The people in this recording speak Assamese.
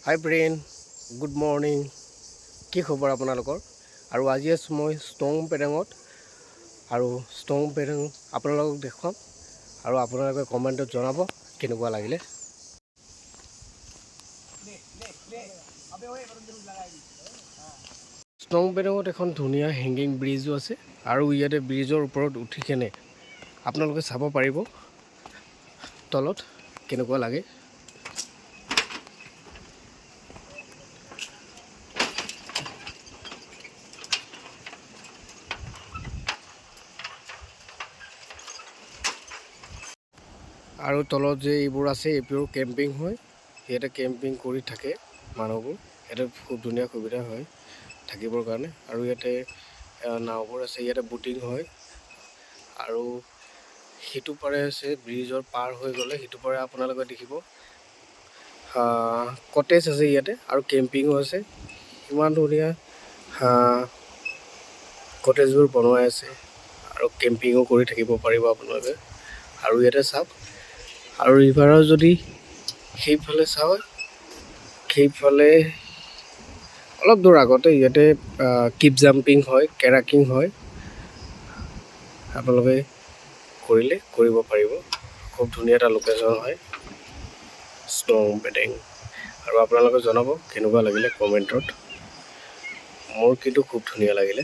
হাই ব্ৰেইন, গুড মৰ্ণিং। কি খবৰ আপোনালোকৰ? আৰু আজি আছোঁ মই ষ্টং পেৰেঙত, আৰু ষ্টং পেৰেং আপোনালোকক দেখুৱাম আৰু আপোনালোকে কমেণ্টত জনাব কেনেকুৱা লাগিলে। ষ্টং পেৰেঙত এখন ধুনীয়া হেংগিং ব্ৰিজো আছে, আৰু ইয়াতে ব্ৰিজৰ ওপৰত উঠি কেনে আপোনালোকে চাব পাৰিব তলত কেনেকুৱা লাগে। আৰু তলত যে এইবোৰ আছে এইবোৰ কেম্পিং হয়, ইয়াতে কেম্পিং কৰি থাকে মানুহবোৰ। ইয়াতে খুব ধুনীয়া সুবিধা হয় থাকিবৰ কাৰণে। আৰু ইয়াতে নাওবোৰ আছে, ইয়াতে বুটিং হয়। আৰু সিটো পাৰে আছে ব্ৰিজৰ পাৰ হৈ গ'লে সিটো পাৰে আপোনালোকে দেখিব কটেজ আছে ইয়াতে, আৰু কেম্পিঙো আছে। ইমান ধুনীয়া কটেজবোৰ বনোৱাই আছে, আৰু কেম্পিঙো কৰি থাকিব পাৰিব আপোনালোকে। আৰু ইয়াতে চাওক, আৰু ৰিভাৰৰ যদি সেইফালে চাওঁ, সেইফালে অলপ দূৰ আগতে ইয়াতে কিপ জাম্পিং হয়, কেৰাকিং হয়। আপোনালোকে কৰিব পাৰিব। খুব ধুনীয়া এটা লোকেশ্যন হয় ষ্টং পেৰেং। আৰু আপোনালোকে জনাব কেনেকুৱা লাগিলে কমেণ্টত। মোৰ কিন্তু খুব ধুনীয়া লাগিলে।